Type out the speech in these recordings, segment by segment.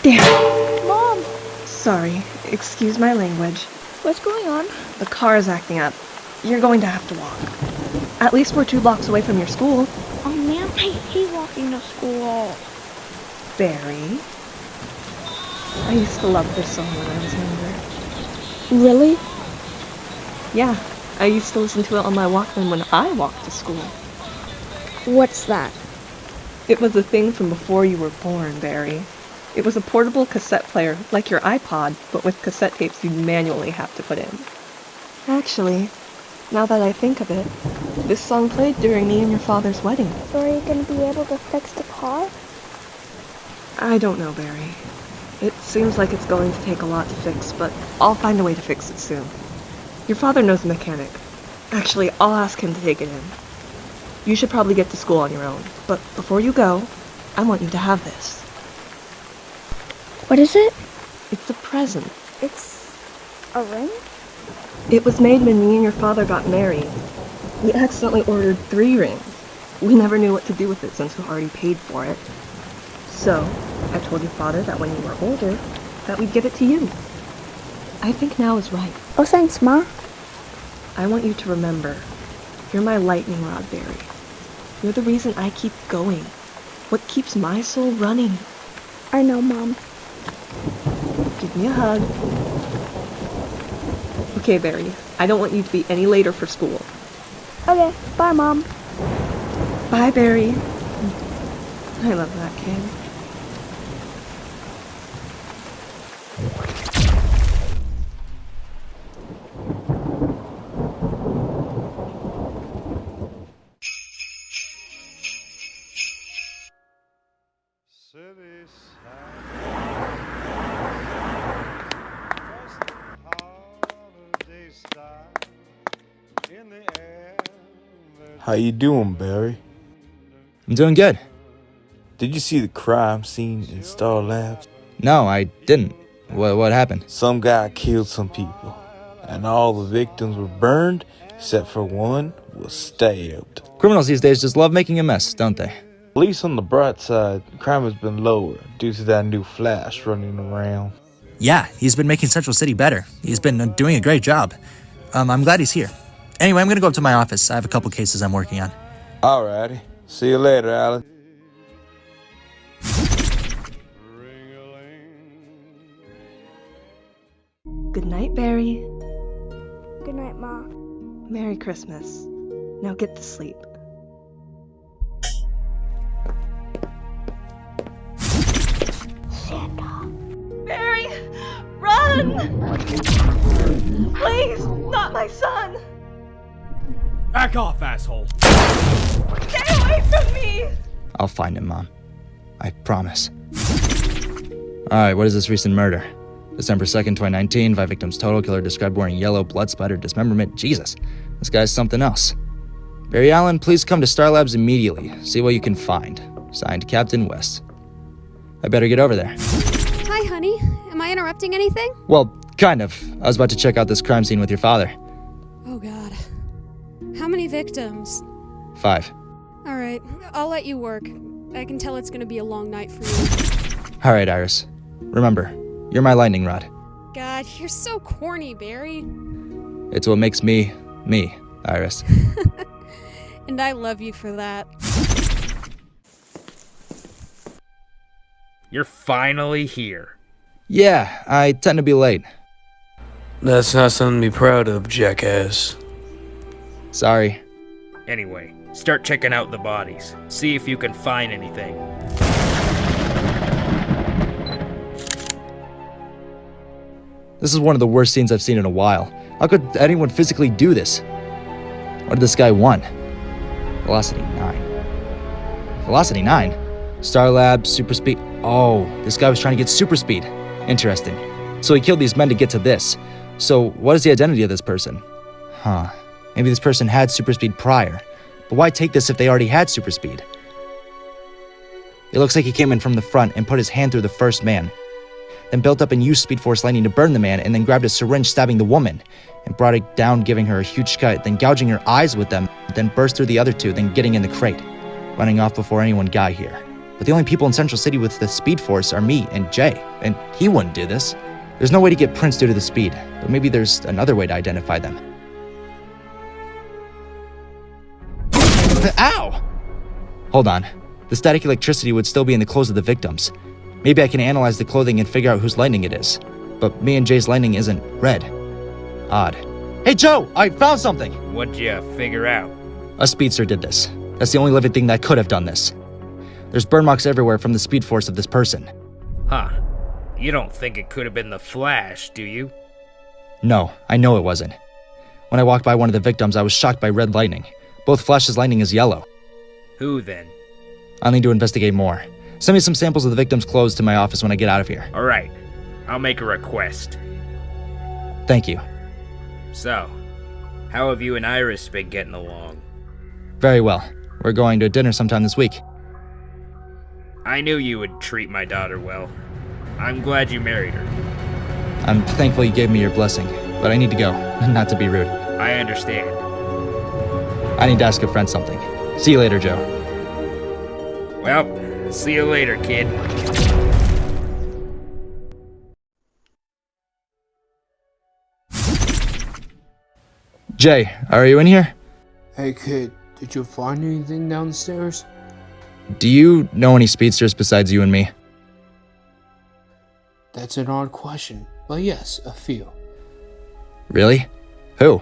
Damn. Mom! Sorry, excuse my language. What's going on? The car's acting up. You're going to have to walk. At least we're 2 blocks away from your school. Oh man, I hate walking to school. Barry. I used to love this song when I was younger. Really? Yeah, I used to listen to it on my Walkman when I walked to school. What's that? It was a thing from before you were born, Barry. It was a portable cassette player, like your iPod, but with cassette tapes you'd manually have to put in. Actually, now that I think of it, this song played during me and your father's wedding. So are you gonna be able to fix the car? I don't know, Barry. It seems like it's going to take a lot to fix, but I'll find a way to fix it soon. Your father knows a mechanic. Actually, I'll ask him to take it in. You should probably get to school on your own, but before you go, I want you to have this. What is it? It's a present. It's a ring? It was made when me and your father got married. We accidentally ordered 3 rings. We never knew what to do with it since we already paid for it. So, I told your father that when you were older, that we'd give it to you. I think now is right. Oh, thanks, Ma. I want you to remember, you're my lightning rod, Barry. You're the reason I keep going. What keeps my soul running. I know, Mom. Give me a hug. Okay, Barry, I don't want you to be any later for school. Okay, bye, Mom. Bye, Barry. I love that kid. How you doing, Barry? I'm doing good. Did you see the crime scene in Star Labs? No, I didn't. What happened? Some guy killed some people, and all the victims were burned, except for one was stabbed. Criminals these days just love making a mess, don't they? At least on the bright side, crime has been lower due to that new Flash running around. Yeah, he's been making Central City better. He's been doing a great job. I'm glad he's here. Anyway, I'm gonna go up to my office. I have a couple cases I'm working on. Alrighty. See you later, Alan. Good night, Barry. Good night, Ma. Merry Christmas. Now get to sleep. Santa. Barry! Run! Please, not my son! Back off, asshole! Stay away from me! I'll find him, Mom. I promise. Alright, what is this recent murder? December 2nd, 2019, 5 victims total, killer described wearing yellow, blood-splattered dismemberment. Jesus, this guy's something else. Barry Allen, please come to Star Labs immediately. See what you can find. Signed, Captain West. I better get over there. Hi, honey. Am I interrupting anything? Well, kind of. I was about to check out this crime scene with your father. Oh, God. How many victims? 5. All right, I'll let you work. I can tell it's gonna be a long night for you. Alright, Iris. Remember, you're my lightning rod. God, you're so corny, Barry. It's what makes me, Iris. And I love you for that. You're finally here. Yeah, I tend to be late. That's not something to be proud of, jackass. Sorry. Anyway, start checking out the bodies. See if you can find anything. This is one of the worst scenes I've seen in a while. How could anyone physically do this? What did this guy want? Velocity 9. Velocity 9? Star Lab, super speed. Oh, this guy was trying to get super speed. Interesting. So he killed these men to get to this. So what is the identity of this person? Huh. Maybe this person had super speed prior. But why take this if they already had super speed? It looks like he came in from the front and put his hand through the first man. Then built up and used Speed Force Lightning to burn the man, and then grabbed a syringe stabbing the woman, and brought it down giving her a huge cut, then gouging her eyes with them, then burst through the other two, then getting in the crate, running off before anyone got here. But the only people in Central City with the Speed Force are me and Jay, and he wouldn't do this. There's no way to get Prince due to the speed, but maybe there's another way to identify them. Ow! Hold on. The static electricity would still be in the clothes of the victims. Maybe I can analyze the clothing and figure out whose lightning it is. But me and Jay's lightning isn't red. Odd. Hey Joe, I found something! What'd you figure out? A speedster did this. That's the only living thing that could have done this. There's burn marks everywhere from the speed force of this person. Huh. You don't think it could have been the Flash, do you? No, I know it wasn't. When I walked by one of the victims, I was shocked by red lightning. Both Flash's lightning is yellow. Who then? I'll need to investigate more. Send me some samples of the victim's clothes to my office when I get out of here. Alright, I'll make a request. Thank you. So, how have you and Iris been getting along? Very well. We're going to dinner sometime this week. I knew you would treat my daughter well. I'm glad you married her. I'm thankful you gave me your blessing, but I need to go, not to be rude. I understand. I need to ask a friend something. See you later, Joe. Well, see you later, kid. Jay, are you in here? Hey kid, did you find anything downstairs? Do you know any speedsters besides you and me? That's an odd question, but yes, a few. Really? Who?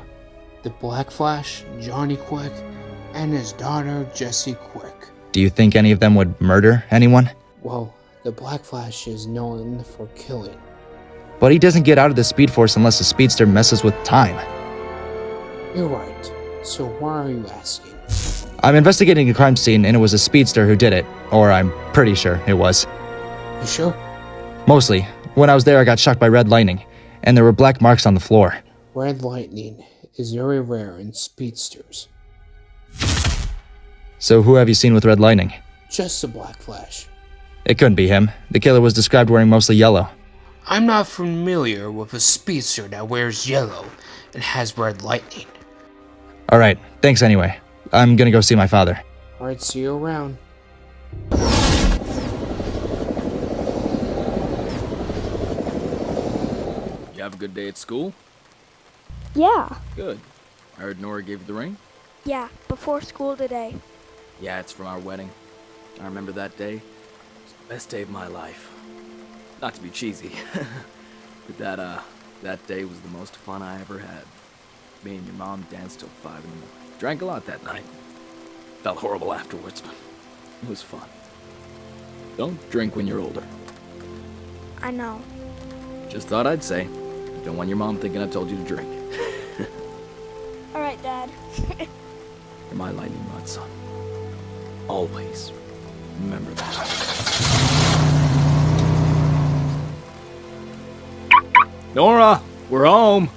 The Black Flash, Johnny Quick, and his daughter, Jessie Quick. Do you think any of them would murder anyone? Well, the Black Flash is known for killing. But he doesn't get out of the Speed Force unless the speedster messes with time. You're right. So why are you asking? I'm investigating a crime scene and it was a speedster who did it. Or I'm pretty sure it was. You sure? Mostly. When I was there, I got shocked by red lightning, and there were black marks on the floor. Red lightning is very rare in speedsters. So who have you seen with red lightning? Just the Black Flash. It couldn't be him. The killer was described wearing mostly yellow. I'm not familiar with a speedster that wears yellow and has red lightning. Alright, thanks anyway. I'm gonna go see my father. Alright, see you around. You have a good day at school? Yeah. Good. I heard Nora gave you the ring? Yeah, before school today. Yeah, it's from our wedding. I remember that day. It was the best day of my life. Not to be cheesy, but that day was the most fun I ever had. Me and your mom danced till 5 in the morning. Drank a lot that night. Felt horrible afterwards, but it was fun. Don't drink when you're older. I know. Just thought I'd say. Don't want your mom thinking I told you to drink. Alright, Dad. You're my lightning rod, son. Always. Remember that. Nora! We're home!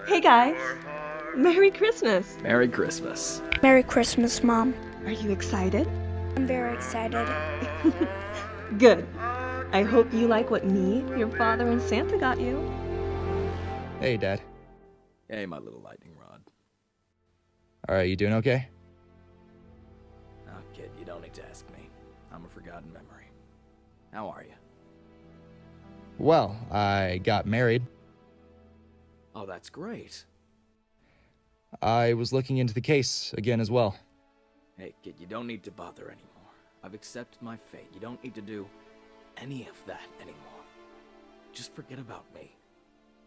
Hey guys, Merry Christmas! Merry Christmas. Merry Christmas, Mom. Are you excited? I'm very excited. Good. I hope you like what me, your father, and Santa got you. Hey, Dad. Hey, my little lightning rod. Alright, you doing okay? Oh, kid, you don't need to ask me. I'm a forgotten memory. How are you? Well, I got married. Oh, that's great. I was looking into the case again as well. Hey, kid, you don't need to bother anymore. I've accepted my fate. You don't need to do any of that anymore. Just forget about me.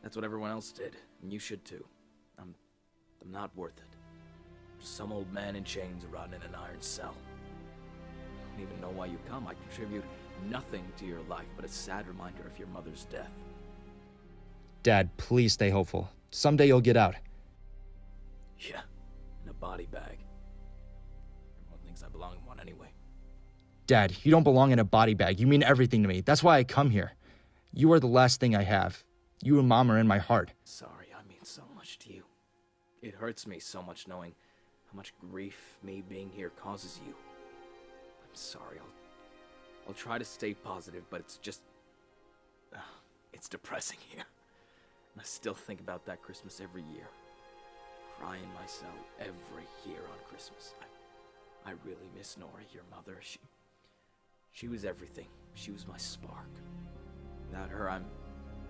That's what everyone else did, and you should too. I'm not worth it. Just some old man in chains rotting in an iron cell. I don't even know why you come. I contribute nothing to your life but a sad reminder of your mother's death. Dad, please stay hopeful. Someday you'll get out. Yeah, in a body bag. Everyone thinks I belong in one anyway. Dad, you don't belong in a body bag. You mean everything to me. That's why I come here. You are the last thing I have. You and Mom are in my heart. Sorry, I mean so much to you. It hurts me so much knowing how much grief me being here causes you. I'm sorry, I'll try to stay positive, but it's just... it's depressing here. I still think about that Christmas every year. Cry in my cell every year on Christmas. I really miss Nora, your mother. She was everything. She was my spark. Without her, I'm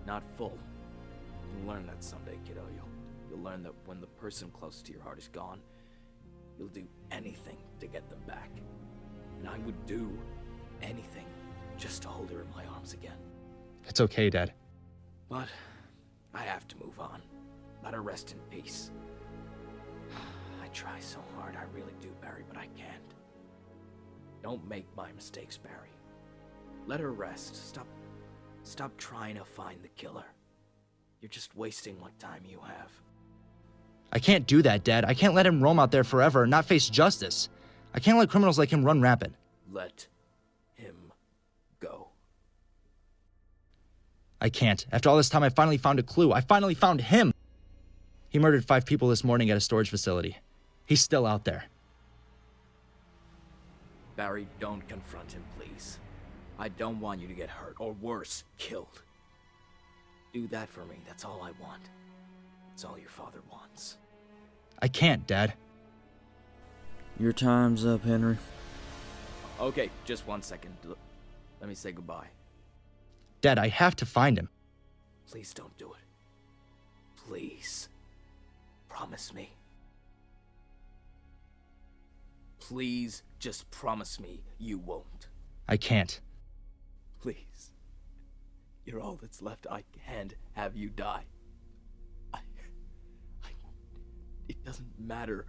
not full. You'll learn that someday, kiddo. You'll learn that when the person close to your heart is gone, you'll do anything to get them back. And I would do anything just to hold her in my arms again. It's okay, Dad. But I have to move on. Let her rest in peace. I try so hard, I really do, Barry, but I can't. Don't make my mistakes, Barry. Let her rest. Stop trying to find the killer. You're just wasting what time you have. I can't do that, Dad. I can't let him roam out there forever and not face justice. I can't let criminals like him run rampant. Let him go. I can't. After all this time, I finally found a clue. I finally found him. He murdered 5 people this morning at a storage facility. He's still out there. Barry, don't confront him, please. I don't want you to get hurt, or worse, killed. Do that for me. That's all I want. It's all your father wants. I can't, Dad. Your time's up, Henry. Okay, just 1 second. Let me say goodbye. Dad, I have to find him. Please don't do it. Please. Promise me. Please just promise me you won't. I can't. Please. You're all that's left. I can't have you die. It doesn't matter.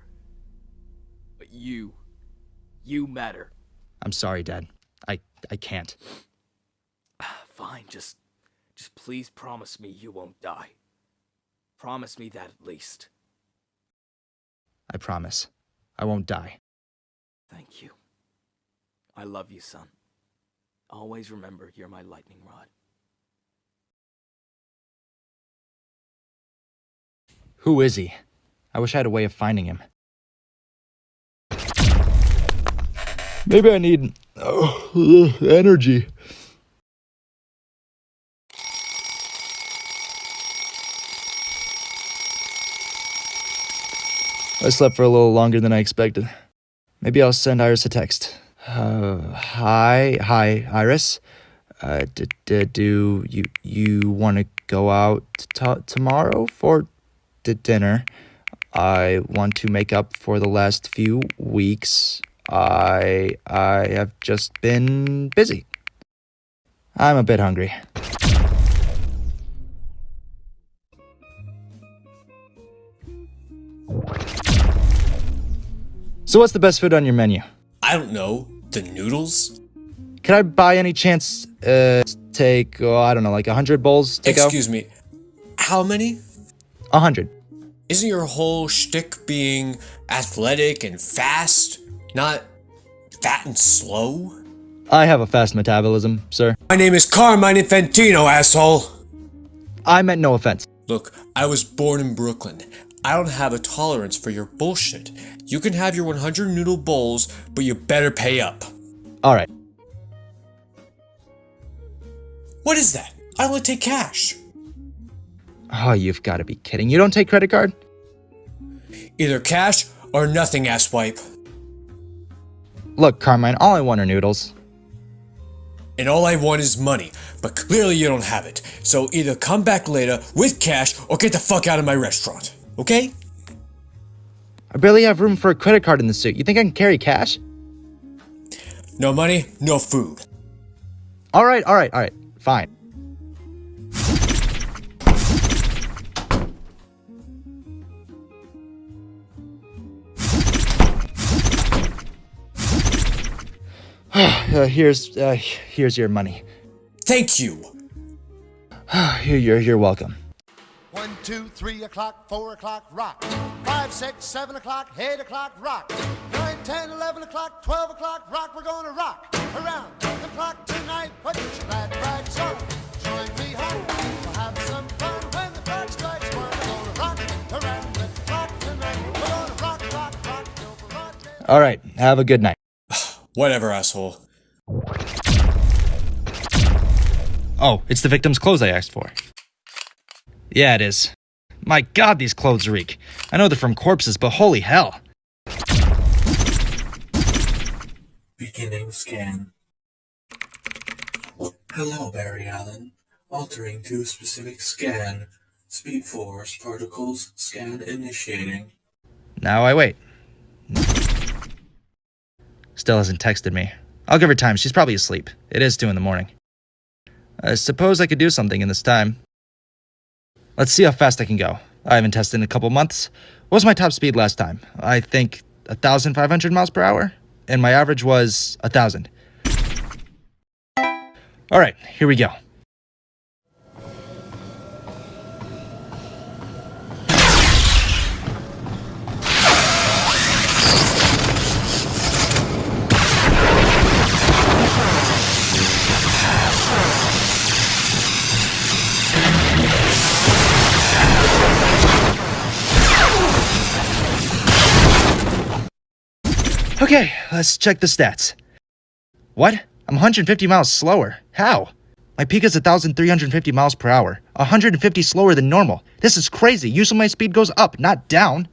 But you matter. I'm sorry, Dad. I can't. Fine, just please promise me you won't die. Promise me that at least. I promise. I won't die. Thank you. I love you, son. Always remember you're my lightning rod. Who is he? I wish I had a way of finding him. Maybe I need energy. I slept for a little longer than I expected. Maybe I'll send Iris a text. Hi, Iris. Do you want to go out tomorrow for dinner? I want to make up for the last few weeks. I have just been busy. I'm a bit hungry. So what's the best food on your menu? I don't know. The noodles? Can I by any chance take, I don't know, like 100 bowls to go? Excuse me. How many? 100. Isn't your whole shtick being athletic and fast, not fat and slow? I have a fast metabolism, sir. My name is Carmine Infantino, asshole! I meant no offense. Look, I was born in Brooklyn. I don't have a tolerance for your bullshit. You can have your 100 noodle bowls, but you better pay up. Alright. What is that? I only take cash. Oh, you've got to be kidding. You don't take credit card? Either cash or nothing, asswipe. Look, Carmine, all I want are noodles. And all I want is money, but clearly you don't have it. So either come back later with cash or get the fuck out of my restaurant, okay? I barely have room for a credit card in the suit. You think I can carry cash? No money, no food. Alright, fine. Here's your money. Thank you. You're welcome. 1, 2, 3 o'clock, 4 o'clock, rock. 5, 6, 7 o'clock, 8 o'clock, rock. 9, 10, 11 o'clock, 12 o'clock, rock. We're gonna rock around the clock tonight. Put your glad rags on. Join me home. We'll have some fun when the clock strikes 1. We're gonna rock around the clock tonight. We're gonna rock till the rock. Alright, have a good night. Whatever, asshole. Oh, it's the victim's clothes I asked for. Yeah, it is. My god, these clothes reek. I know they're from corpses, but holy hell. Beginning scan. Hello, Barry Allen. Altering to specific scan. Speed Force particles scan initiating. Now I wait. Still hasn't texted me. I'll give her time. She's probably asleep. It is 2 in the morning. I suppose I could do something in this time. Let's see how fast I can go. I haven't tested in a couple months. What was my top speed last time? I think 1,500 miles per hour? And my average was 1,000. Alright, here we go. Okay, let's check the stats. What? I'm 150 miles slower. How? My peak is 1,350 miles per hour. 150 slower than normal. This is crazy. Usually my speed goes up, not down.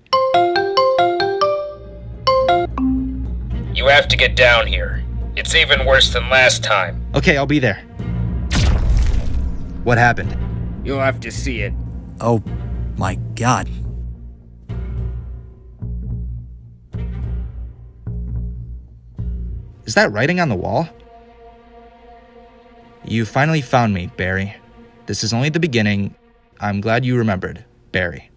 You have to get down here. It's even worse than last time. Okay, I'll be there. What happened? You'll have to see it. Oh my god. Is that writing on the wall? You finally found me, Barry. This is only the beginning. I'm glad you remembered, Barry.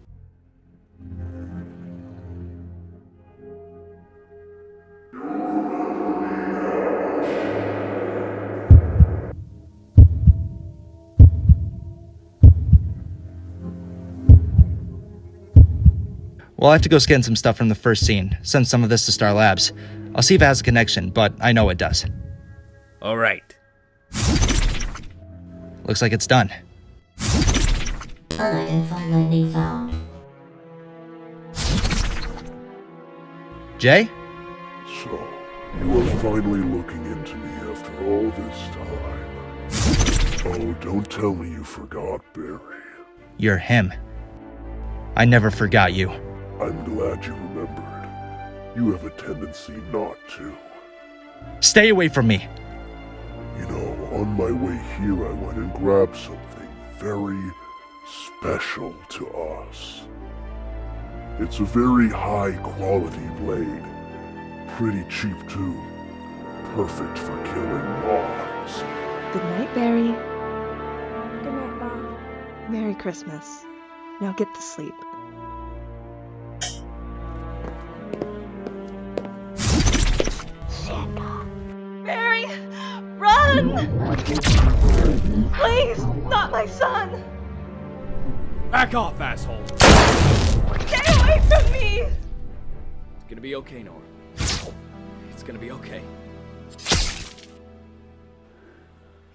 Well, I have to go scan some stuff from the first scene, send some of this to Star Labs. I'll see if it has a connection, but I know it does. All right. Looks like it's done. Finally found. Jay? So, you are finally looking into me after all this time. Oh, don't tell me you forgot, Barry. You're him. I never forgot you. I'm glad you remembered. You have a tendency not to. Stay away from me. You know, on my way here I went and grabbed something very special to us. It's a very high quality blade. Pretty cheap too. Perfect for killing moths. Good night, Barry. Good night, Mom. Merry Christmas. Now get to sleep. Barry! Run! Please, not my son! Back off, asshole! Stay away from me! It's gonna be okay, Nora. It's gonna be okay.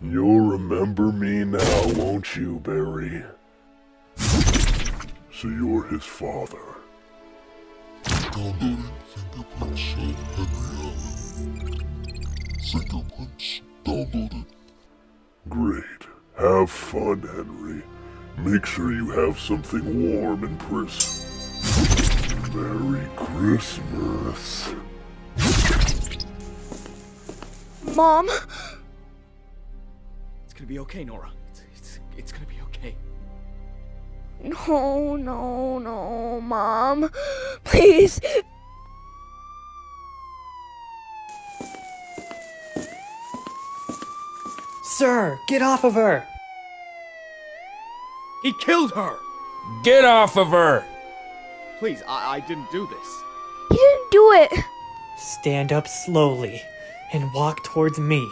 You'll remember me now, won't you, Barry? So you're his father. Downloading fingerprints of Henry Allen. Fingerprints downloaded. Great. Have fun, Henry. Make sure you have something warm in prison. Merry Christmas. Mom? It's gonna be okay, Nora. It's gonna be okay. No, no, no, Mom. Please. Sir, get off of her! He killed her! Get off of her! Please, I didn't do this. He didn't do it. Stand up slowly and walk towards me.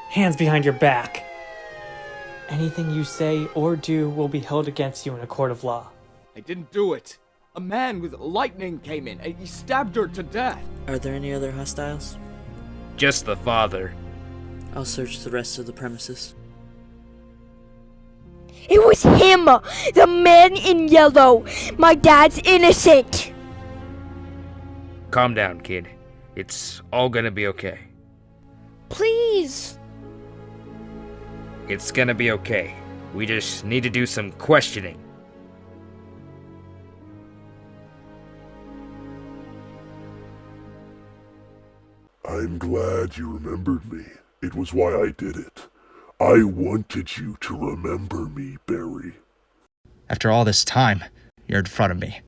Hands behind your back. Anything you say or do will be held against you in a court of law. I didn't do it. A man with lightning came in and he stabbed her to death. Are there any other hostiles? Just the father. I'll search the rest of the premises. It was him, the man in yellow. My dad's innocent. Calm down, kid. It's all gonna be okay. Please. It's gonna be okay. We just need to do some questioning. I'm glad you remembered me. It was why I did it. I wanted you to remember me, Barry. After all this time, you're in front of me.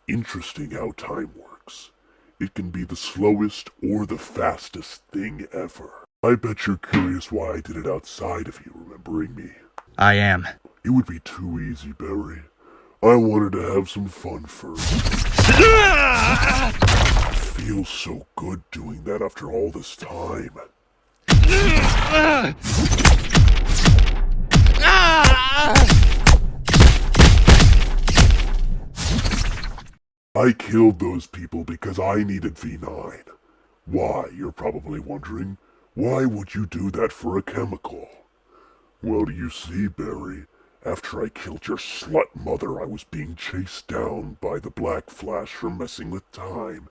Interesting how time works. It can be the slowest or the fastest thing ever. I bet you're curious why I did it outside of you remembering me. I am. It would be too easy, Barry. I wanted to have some fun first. It feels so good doing that after all this time. I killed those people because I needed V9. Why, you're probably wondering. Why would you do that for a chemical? Well, you see, Barry, after I killed your slut mother, I was being chased down by the Black Flash for messing with time.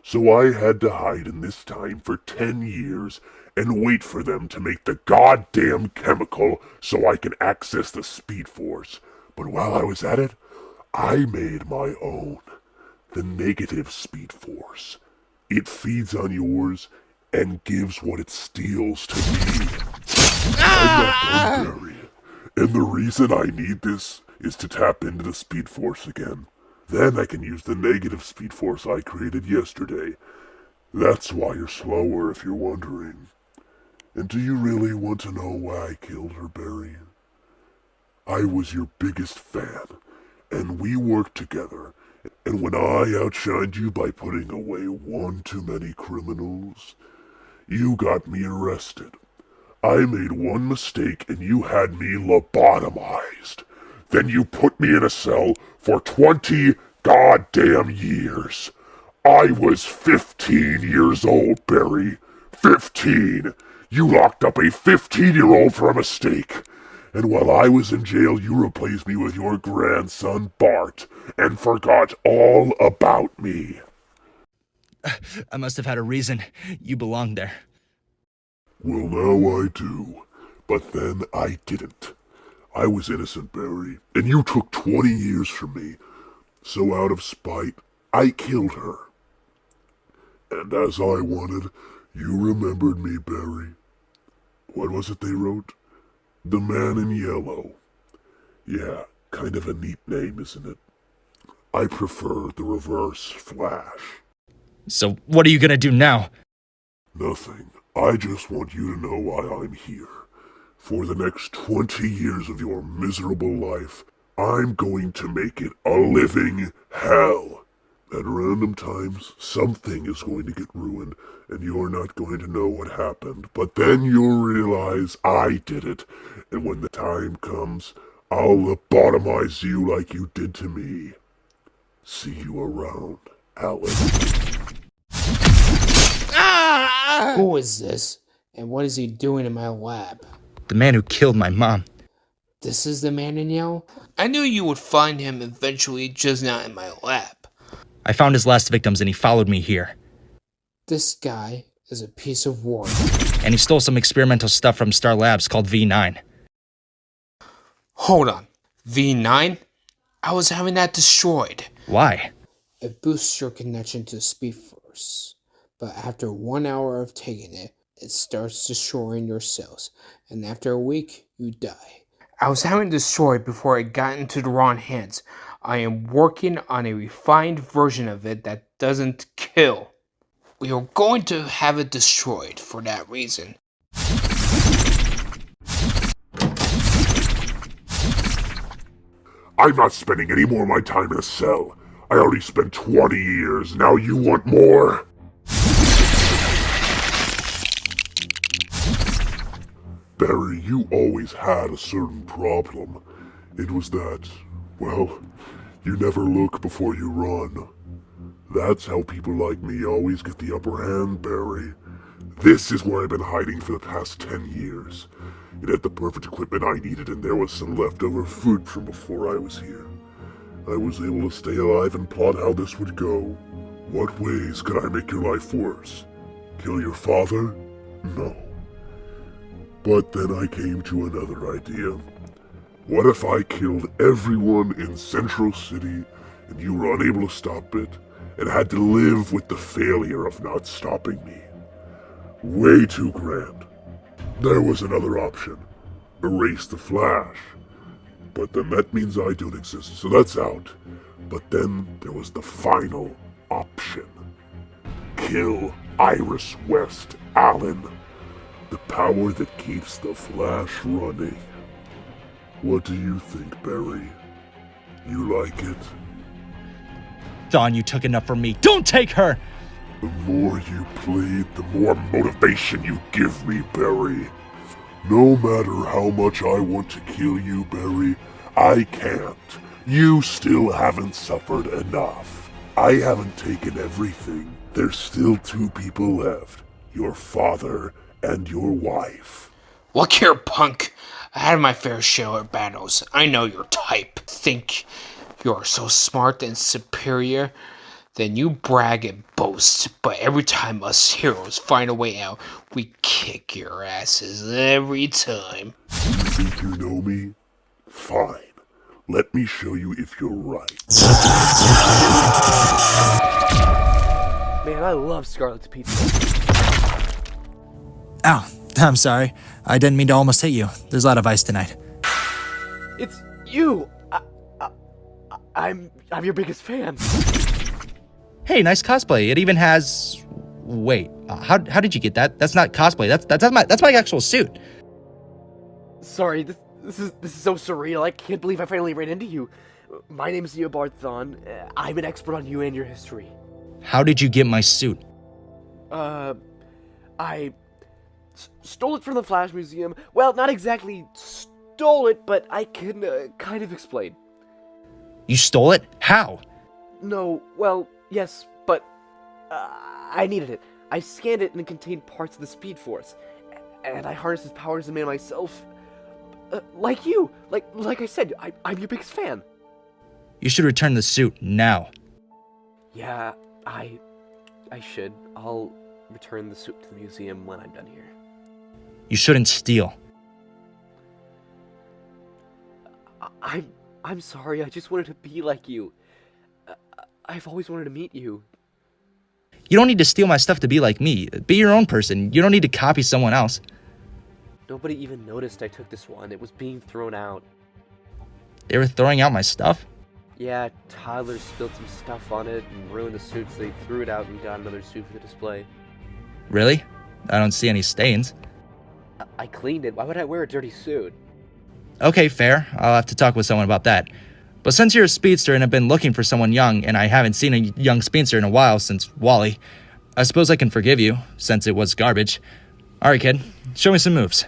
So I had to hide in this time for 10 years and wait for them to make the goddamn chemical so I can access the Speed Force. But while I was at it, I made my own. The negative Speed Force. It feeds on yours and gives what it steals to me. I'm not done, Barry. And the reason I need this is to tap into the Speed Force again. Then I can use the negative Speed Force I created yesterday. That's why you're slower, if you're wondering. And do you really want to know why I killed her, Barry? I was your biggest fan, and we worked together. And when I outshined you by putting away one too many criminals, you got me arrested. I made one mistake and you had me lobotomized. Then you put me in a cell for 20 goddamn years. I was 15 years old, Barry. 15! You locked up a 15-year-old for a mistake. And while I was in jail, you replaced me with your grandson, Bart, and forgot all about me. I must have had a reason. You belonged there. Well, now I do. But then I didn't. I was innocent, Barry, and you took 20 years from me. So out of spite, I killed her. And as I wanted, you remembered me, Barry. What was it they wrote? The Man in Yellow. Yeah, kind of a neat name, isn't it? I prefer the Reverse Flash. So what are you gonna do now? Nothing. I just want you to know why I'm here. For the next 20 years of your miserable life, I'm going to make it a living hell. At random times, something is going to get ruined, and you're not going to know what happened. But then you'll realize I did it, and when the time comes, I'll lobotomize you like you did to me. See you around, Alan. Who is this? And what is he doing in my lab? The man who killed my mom. This is the Man in Yellow? I knew you would find him eventually, just not in my lab. I found his last victims and he followed me here. This guy is a piece of work. And he stole some experimental stuff from Star Labs called V9. Hold on. V9? I was having that destroyed. Why? It boosts your connection to the Speed Force. But after 1 hour of taking it, it starts destroying your cells. And after a week, you die. I was having it destroyed before it got into the wrong hands. I am working on a refined version of it that doesn't kill. We are going to have it destroyed for that reason. I'm not spending any more of my time in a cell. I already spent 20 years. Now you want more? Barry, you always had a certain problem. It was that, well, you never look before you run. That's how people like me always get the upper hand, Barry. This is where I've been hiding for the past 10 years. It had the perfect equipment I needed, and there was some leftover food from before I was here. I was able to stay alive and plot how this would go. What ways could I make your life worse? Kill your father? No. But then I came to another idea. What if I killed everyone in Central City and you were unable to stop it and had to live with the failure of not stopping me? Way too grand. There was another option. Erase the Flash. But then that means I don't exist, so that's out. But then there was the final option. Kill Iris West Allen. The power that keeps the Flash running. What do you think, Barry? You like it? Dawn, you took enough from me. Don't take her! The more you plead, the more motivation you give me, Barry. No matter how much I want to kill you, Barry, I can't. You still haven't suffered enough. I haven't taken everything. There's still 2 people left. Your father and your wife. Look here, punk. I had my fair share of battles. I know your type. Think you're so smart and superior, then you brag and boast. But every time us heroes find a way out, we kick your asses every time. You think you know me? Fine. Let me show you if you're right. Man, I love Scarlet's Pizza. Ow, I'm sorry. I didn't mean to almost hit you. There's a lot of ice tonight. It's you! I'm your biggest fan. Hey, nice cosplay. It even has... Wait, how did you get that? That's not cosplay. That's my actual suit. Sorry, this is so surreal. I can't believe I finally ran into you. My name's Neobard Thon. I'm an expert on you and your history. How did you get my suit? I stole it from the Flash Museum. Well, not exactly stole it, but I can kind of explain. You stole it? How? No, well, yes, but I needed it. I scanned it and it contained parts of the Speed Force, and I harnessed its powers and made myself like you. Like I said, I'm your biggest fan. You should return the suit now. Yeah, I should. I'll return the suit to the museum when I'm done here. You shouldn't steal. I'm sorry. I just wanted to be like you. I've always wanted to meet you. You don't need to steal my stuff to be like me. Be your own person. You don't need to copy someone else. Nobody even noticed I took this one. It was being thrown out. They were throwing out my stuff? Yeah, Tyler spilled some stuff on it and ruined the suit, so they threw it out and got another suit for the display. Really? I don't see any stains. I cleaned it. Why would I wear a dirty suit? Okay, fair. I'll have to talk with someone about that. But since you're a speedster and have been looking for someone young, and I haven't seen a young speedster in a while since Wally, I suppose I can forgive you, since it was garbage. Alright, kid. Show me some moves.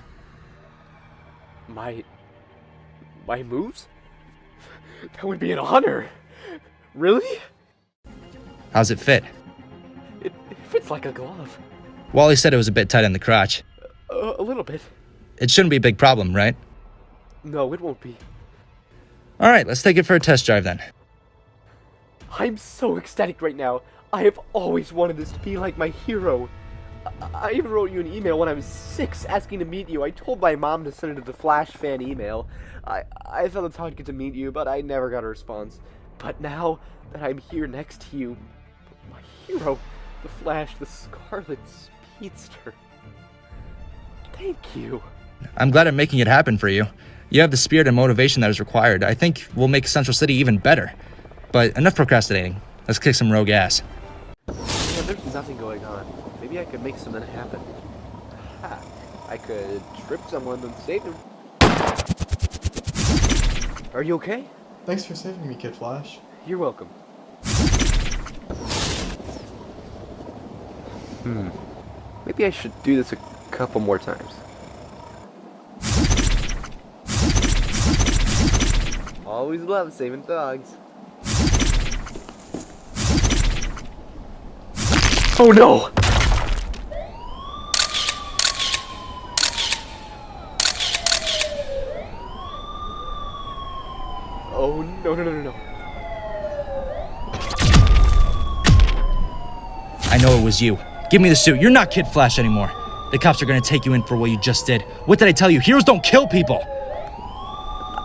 My moves? That would be an honor. Really? How's it fit? It fits like a glove. Wally said it was a bit tight in the crotch. A little bit. It shouldn't be a big problem, right? No, it won't be. Alright, let's take it for a test drive then. I'm so ecstatic right now. I have always wanted this to be like my hero. I even wrote you an email when I was 6 asking to meet you. I told my mom to send it to the Flash fan email. I thought that's how I'd get to meet you, but I never got a response. But now that I'm here next to you, my hero, the Flash, the Scarlet Speedster. Thank you. I'm glad I'm making it happen for you. You have the spirit and motivation that is required. I think we'll make Central City even better. But enough procrastinating. Let's kick some rogue ass. Yeah, there's nothing going on. Maybe I could make something happen. Ha! I could trip someone and save them. Are you okay? Thanks for saving me, Kid Flash. You're welcome. Maybe I should do this a couple more times. Always love saving dogs. Oh no! Oh no. I know it was you. Give me the suit. You're not Kid Flash anymore. The cops are gonna take you in for what you just did. What did I tell you? Heroes don't kill people!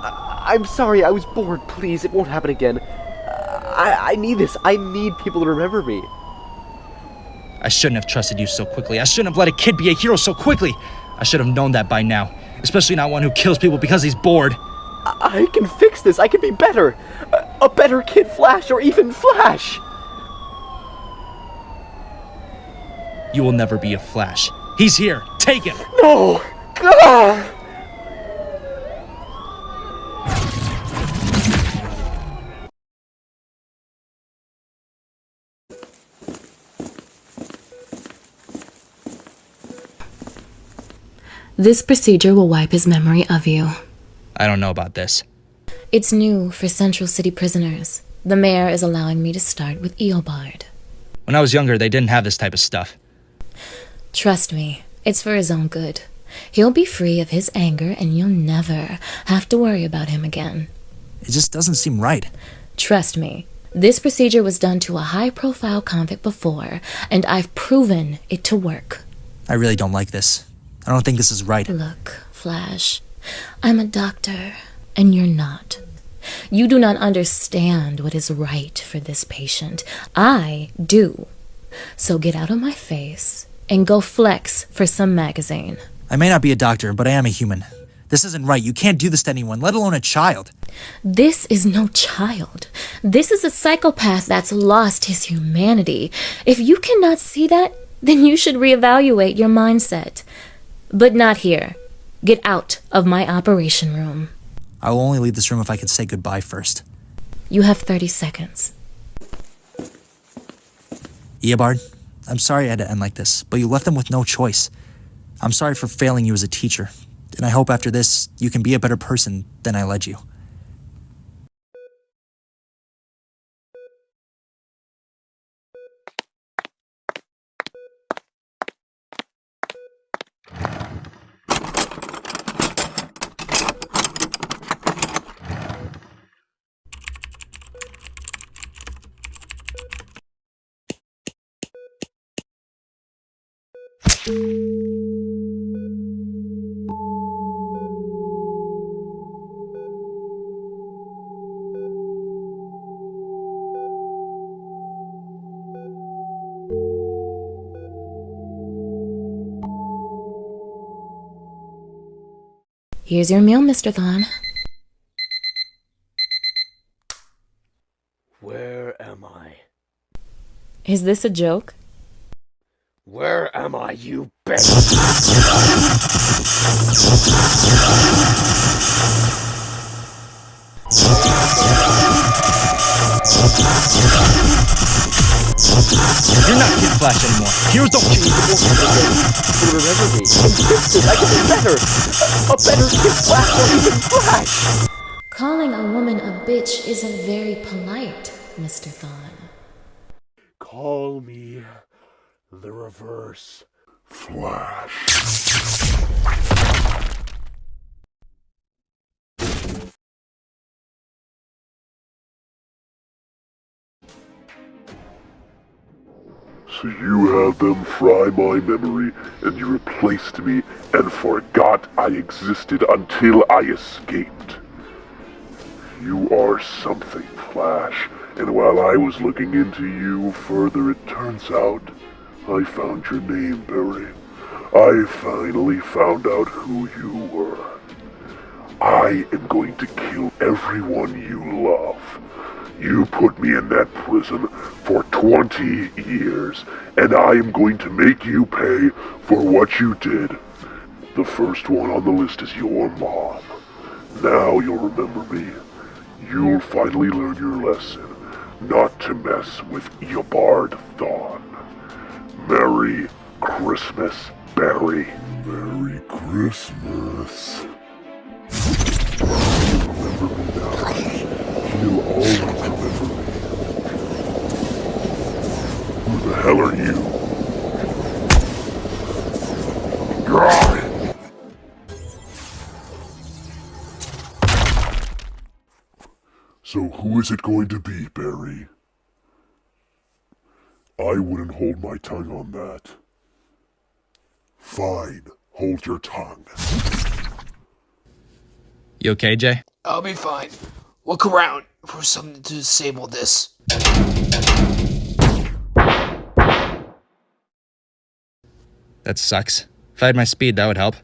I'm sorry, I was bored. Please, it won't happen again. I need this. I need people to remember me. I shouldn't have trusted you so quickly. I shouldn't have let a kid be a hero so quickly. I should have known that by now. Especially not one who kills people because he's bored. I can fix this. I can be better. A better Kid Flash, or even Flash. You will never be a Flash. He's here. Take him. No! God! This procedure will wipe his memory of you. I don't know about this. It's new for Central City prisoners. The mayor is allowing me to start with Eobard. When I was younger, they didn't have this type of stuff. Trust me, it's for his own good. He'll be free of his anger and you'll never have to worry about him again. It just doesn't seem right. Trust me, this procedure was done to a high-profile convict before, and I've proven it to work. I really don't like this. I don't think this is right. Look, Flash, I'm a doctor, and you're not. You do not understand what is right for this patient. I do. So get out of my face and go flex for some magazine. I may not be a doctor, but I am a human. This isn't right. You can't do this to anyone, let alone a child. This is no child. This is a psychopath that's lost his humanity. If you cannot see that, then you should reevaluate your mindset. But not here. Get out of my operation room. I will only leave this room if I could say goodbye first. You have 30 seconds. Eobard, I'm sorry I had to end like this, but you left them with no choice. I'm sorry for failing you as a teacher, and I hope after this, you can be a better person than I led you. Here's your meal, Mr. Thawne. Where am I? Is this a joke? Where am I, you bitch? You're not Kid Flash anymore. Heroes don't kill But remember me. In distance, I can be better. A better Kid Flash or even Flash. Calling a woman a bitch isn't very polite, Mr. Thawne. Call me the Reverse Flash. So you had them fry my memory, and you replaced me and forgot I existed until I escaped. You are something, Flash, and while I was looking into you further, it turns out I found your name, Barry. I finally found out who you were. I am going to kill everyone you love. You put me in that prison for 20 years, and I am going to make you pay for what you did. The first one on the list is your mom. Now you'll remember me. You'll finally learn your lesson, not to mess with Eobard Thawne. Merry Christmas, Barry. Merry Christmas. Remember me now. You'll always remember me. Who the hell are you? God! So who is it going to be, Barry? I wouldn't hold my tongue on that. Fine, hold your tongue. You okay, Jay? I'll be fine. Look around for something to disable this. That sucks. If I had my speed, that would help.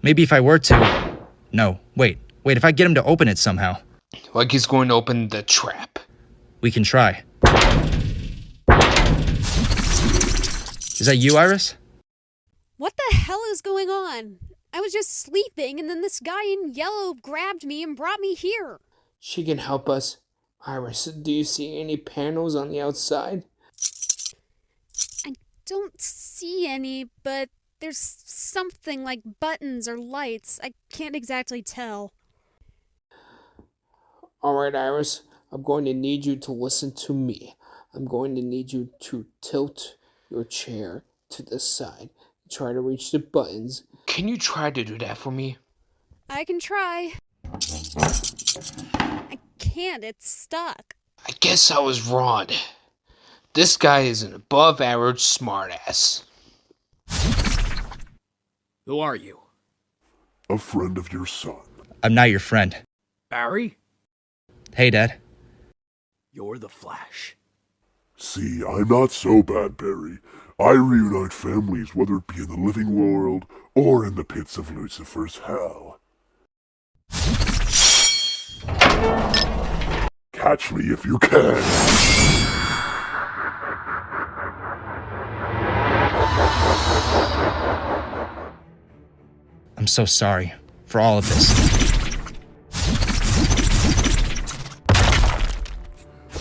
Maybe if I were to... No, wait, if I get him to open it somehow. Like he's going to open the trap. We can try. Is that you, Iris? What the hell is going on? I was just sleeping, and then this guy in yellow grabbed me and brought me here. She can help us. Iris, do you see any panels on the outside? I don't see any, but there's something like buttons or lights. I can't exactly tell. Alright, Iris, I'm going to need you to listen to me. I'm going to need you to tilt your chair to the side. Try to reach the buttons. Can you try to do that for me? I can try. I can't, it's stuck. I guess I was wrong. This guy is an above-average smartass. Who are you? A friend of your son. I'm not your friend. Barry? Hey, Dad. You're the Flash. See, I'm not so bad, Barry. I reunite families, whether it be in the living world or in the pits of Lucifer's hell. Catch me if you can. I'm so sorry for all of this.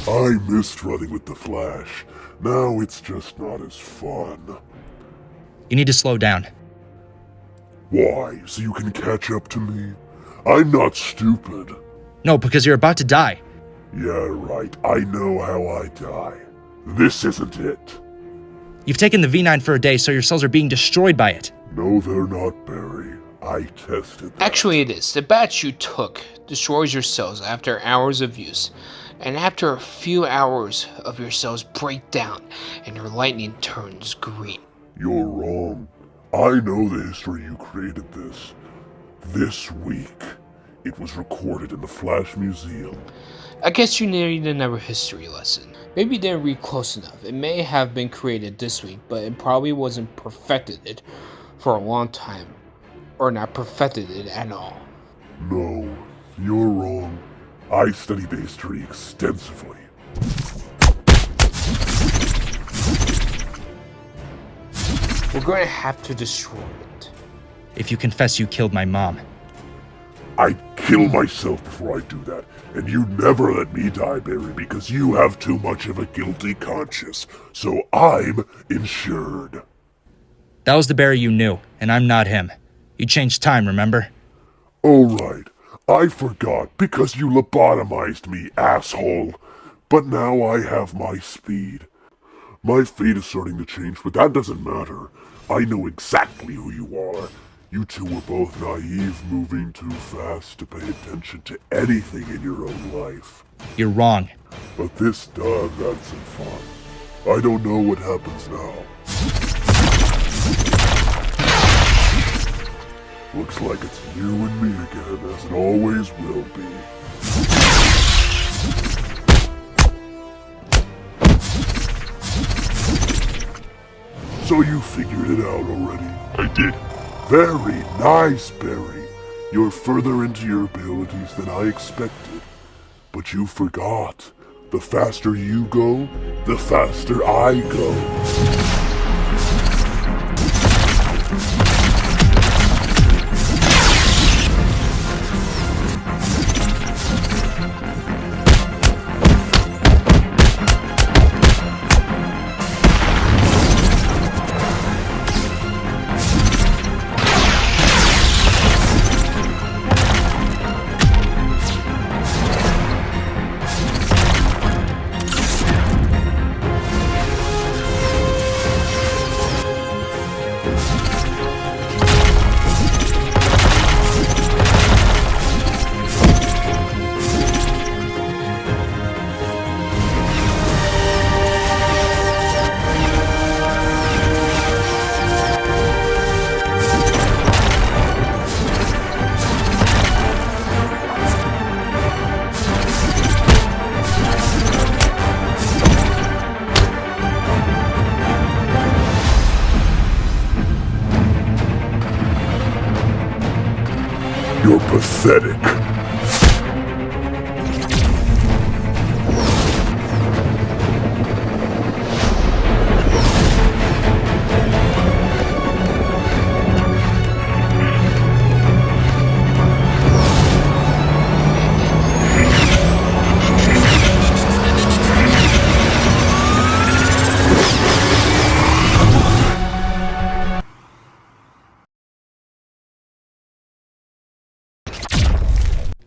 I missed running with the Flash. Now it's just not as fun. You need to slow down. Why? So you can catch up to me? I'm not stupid. No, because you're about to die. Yeah, right. I know how I die. This isn't it. You've taken the V9 for a day, so your cells are being destroyed by it. No, they're not, Barry. I tested that. Actually, it is. The batch you took destroys your cells after hours of use. And after a few hours of your cells break down and your lightning turns green. You're wrong. I know the history you created this. This week, it was recorded in the Flash Museum. I guess you needed another history lesson. Maybe you didn't read close enough. It may have been created this week, but it probably wasn't perfected for a long time. Or not perfected it at all. No, you're wrong. I studied the history extensively. We're going to have to destroy it. If you confess you killed my mom. I'd kill myself before I do that, and you'd never let me die, Barry, because you have too much of a guilty conscience, so I'm insured. That was the Barry you knew, and I'm not him. You changed time, remember? Oh, right. I forgot, because you lobotomized me, asshole. But now I have my speed. My fate is starting to change, but that doesn't matter. I know exactly who you are. You two were both naive, moving too fast to pay attention to anything in your own life. You're wrong. But this does add some fun. I don't know what happens now. Looks like it's you and me again, as it always will be. So you figured it out already? I did. Very nice, Barry. You're further into your abilities than I expected. But you forgot. The faster you go, the faster I go. You're pathetic.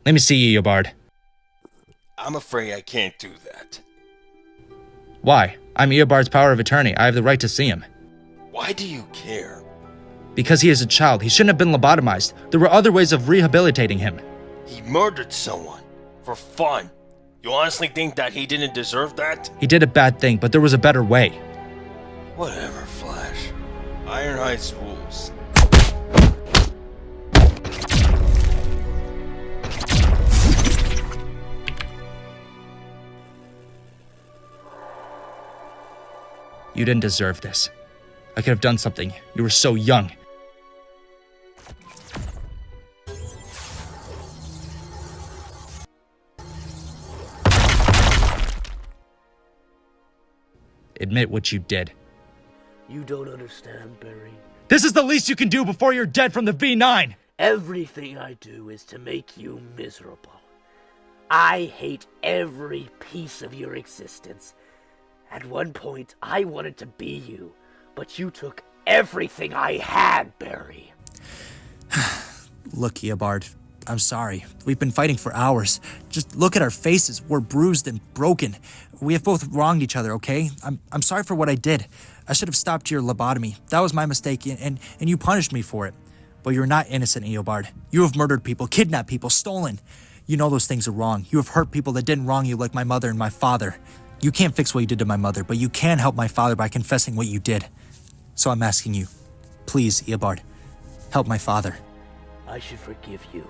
Let me see you, Eobard. I'm afraid I can't do that. Why? I'm Eobard's power of attorney. I have the right to see him. Why do you care? Because he is a child. He shouldn't have been lobotomized. There were other ways of rehabilitating him. He murdered someone. For fun. You honestly think that he didn't deserve that? He did a bad thing, but there was a better way. Whatever, Flash. Ironhide's rules. You didn't deserve this. I could have done something. You were so young. Admit what you did. You don't understand, Barry. This is the least you can do before you're dead from the V9! Everything I do is to make you miserable. I hate every piece of your existence. At one point, I wanted to be you, but you took everything I had, Barry. Look, Eobard, I'm sorry. We've been fighting for hours. Just look at our faces. We're bruised and broken. We have both wronged each other, okay? I'm sorry for what I did. I should have stopped your lobotomy. That was my mistake, and you punished me for it. But you're not innocent, Eobard. You have murdered people, kidnapped people, stolen. You know those things are wrong. You have hurt people that didn't wrong you, like my mother and my father. You can't fix what you did to my mother, but you can help my father by confessing what you did. So I'm asking you, please, Eobard, help my father. I should forgive you.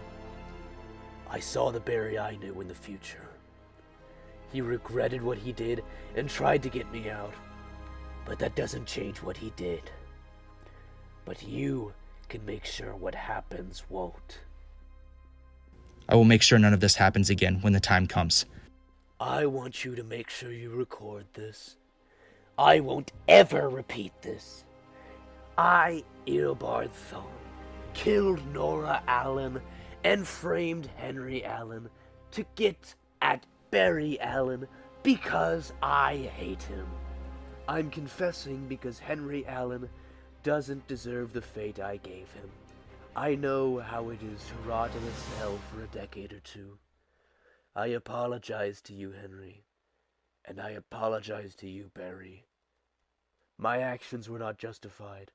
I saw the Barry I knew in the future. He regretted what he did and tried to get me out. But that doesn't change what he did. But you can make sure what happens won't. I will make sure none of this happens again when the time comes. I want you to make sure you record this. I won't ever repeat this. I, Eobard Thawne, killed Nora Allen and framed Henry Allen to get at Barry Allen because I hate him. I'm confessing because Henry Allen doesn't deserve the fate I gave him. I know how it is to rot in a cell for a decade or two. I apologize to you, Henry, and I apologize to you, Barry. My actions were not justified,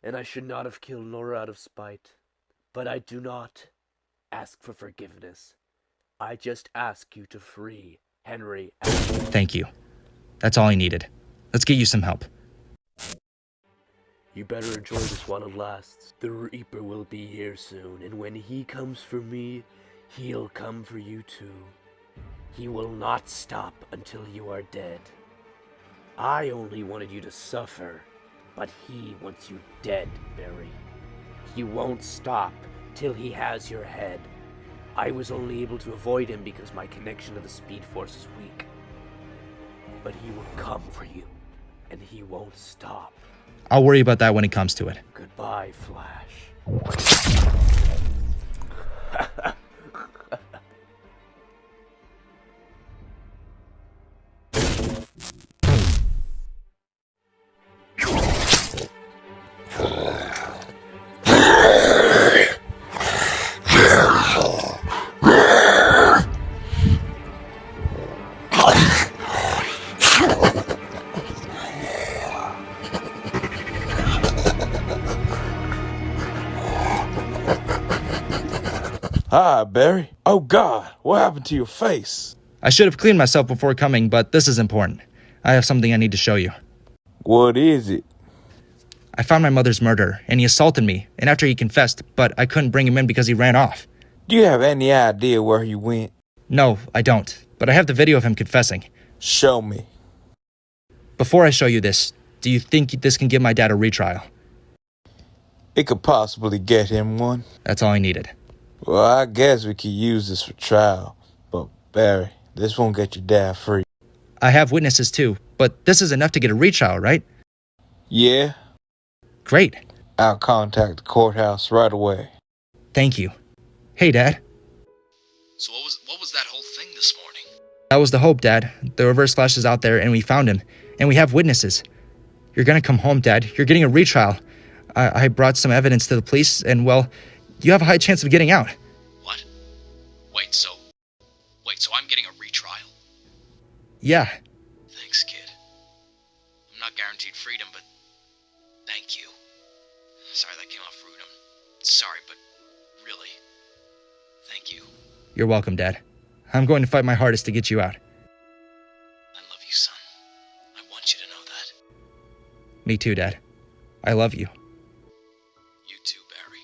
and I should not have killed Nora out of spite. But I do not ask for forgiveness. I just ask you to free Henry Allen. Thank you. That's all I needed. Let's get you some help. You better enjoy this while it lasts. The Reaper will be here soon, and when he comes for me, he'll come for you too. He will not stop until you are dead. I only wanted you to suffer, but he wants you dead, Barry. He won't stop till he has your head. I was only able to avoid him because my connection to the Speed Force is weak. But he will come for you, and he won't stop. I'll worry about that when it comes to it. Goodbye, Flash. Hi, Barry. Oh, God. What happened to your face? I should have cleaned myself before coming, but this is important. I have something I need to show you. What is it? I found my mother's murderer, and he assaulted me, and after he confessed, but I couldn't bring him in because he ran off. Do you have any idea where he went? No, I don't, but I have the video of him confessing. Show me. Before I show you this, do you think this can give my dad a retrial? It could possibly get him one. That's all I needed. Well, I guess we could use this for trial. But, Barry, this won't get your dad free. I have witnesses too, but this is enough to get a retrial, right? Yeah? Great. I'll contact the courthouse right away. Thank you. Hey, Dad. So what was that whole thing this morning? That was the hope, Dad. The reverse flash is out there, and we found him. And we have witnesses. You're gonna come home, Dad. You're getting a retrial. I brought some evidence to the police, and, well, you have a high chance of getting out. What? Wait, so I'm getting a retrial? Yeah. Thanks, kid. I'm not guaranteed freedom, but thank you. Sorry that came off rude. I'm sorry, but really, thank you. You're welcome, Dad. I'm going to fight my hardest to get you out. I love you, son. I want you to know that. Me too, Dad. I love you. You too, Barry.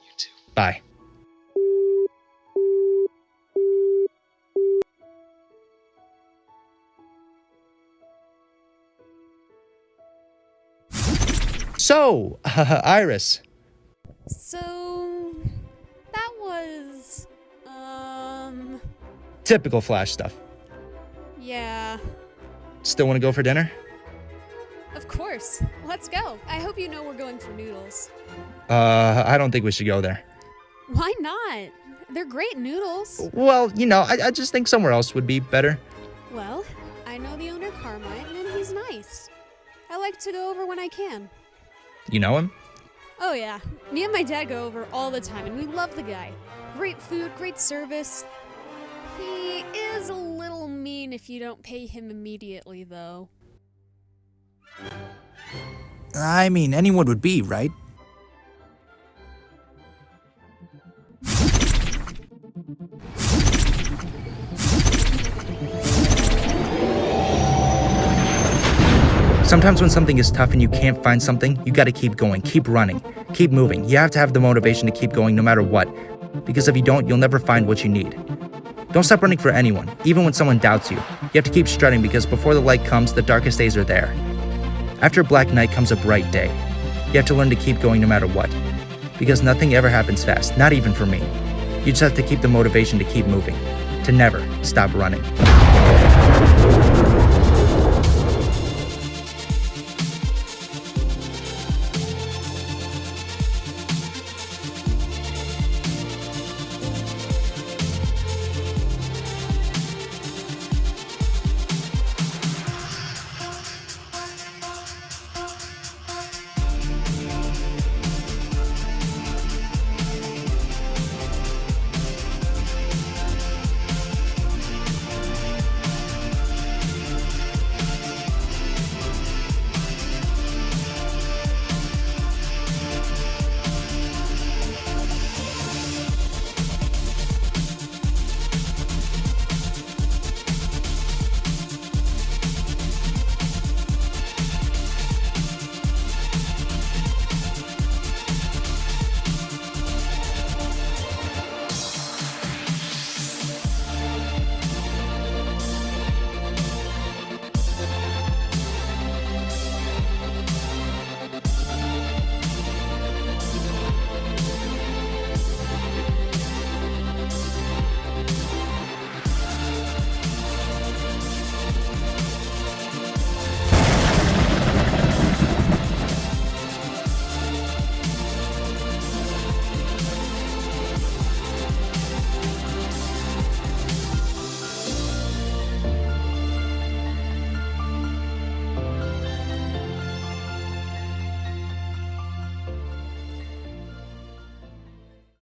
You too. Bye. So, Iris. So, that was, Typical Flash stuff. yeah. Still want to go for dinner? Of course. Let's go. I hope you know we're going for noodles. I don't think we should go there. Why not? They're great noodles. Well, I just think somewhere else would be better. Well, I know the owner Carmine, and he's nice. I like to go over when I can. You know him? Oh yeah, me and my dad go over all the time, and we love the guy. Great food, great service. He is a little mean if you don't pay him immediately, though. I mean, anyone would be, right? Sometimes when something is tough and you can't find something, you gotta keep going, keep running, keep moving. You have to have the motivation to keep going no matter what. Because if you don't, you'll never find what you need. Don't stop running for anyone, even when someone doubts you. You have to keep strutting because before the light comes, the darkest days are there. After a black night comes a bright day. You have to learn to keep going no matter what. Because nothing ever happens fast, not even for me. You just have to keep the motivation to keep moving, to never stop running.